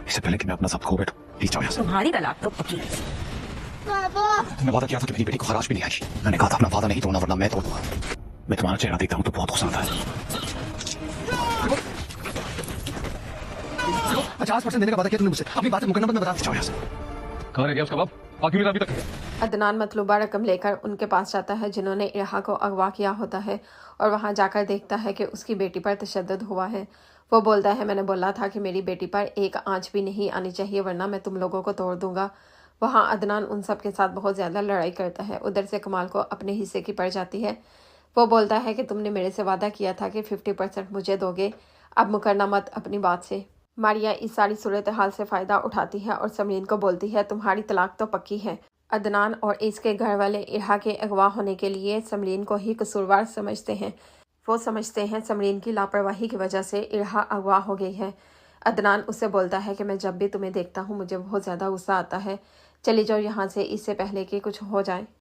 इससे पहले कि मैं अपना सब खो बैठूं, प्लीज जाओ यहाँ से। तुम्हारी तलाक तो पक्की है। तुमने वादा किया था कि मेरी बेटी को खराश भी नहीं आएगी। मैंने कहा था अपना वादा नहीं तोड़ना वरना मैं तोड़ दूंगा। मैं तुम्हारा चेहरा देखता हूँ तो बहुत गुस्सा आता है। 50% देने का वादा किया तुमने मुझसे, अपनी बात से मुकरना मत बता। जाओ यहाँ से। कहाँ रह गया उसका बाप? आखिर में अभी तक अदनान मतलूबा रकम लेकर उनके पास जाता है जिन्होंने इरहा को अगवा किया होता है और वहां जाकर देखता है कि उसकी बेटी पर तशद्दुद हुआ है। वो बोलता है, मैंने बोला था कि मेरी बेटी पर एक आंच भी नहीं आनी चाहिए वरना मैं तुम लोगों को तोड़ दूंगा। वहाँ अदनान उन सब के साथ बहुत ज़्यादा लड़ाई करता है। उधर से कमाल को अपने हिस्से की पड़ जाती है। वो बोलता है कि तुमने मेरे से वादा किया था कि 50% मुझे दोगे, अब मुकरना मत अपनी बात से। मारिया इस सारी सूरत हाल से फ़ायदा उठाती है और समरीन को बोलती है, तुम्हारी तलाक तो पक्की है। अदनान और इसके घर वाले इरहा के अगवा होने के लिए समरीन को ही कसूरवार समझते हैं। वो समझते हैं समरीन की लापरवाही की वजह से इरहा अगवा हो गई है। अदनान उससे बोलता है कि मैं जब भी तुम्हें देखता हूँ मुझे बहुत ज़्यादा गुस्सा आता है, चली जाओ यहाँ से इससे पहले कि कुछ हो जाए।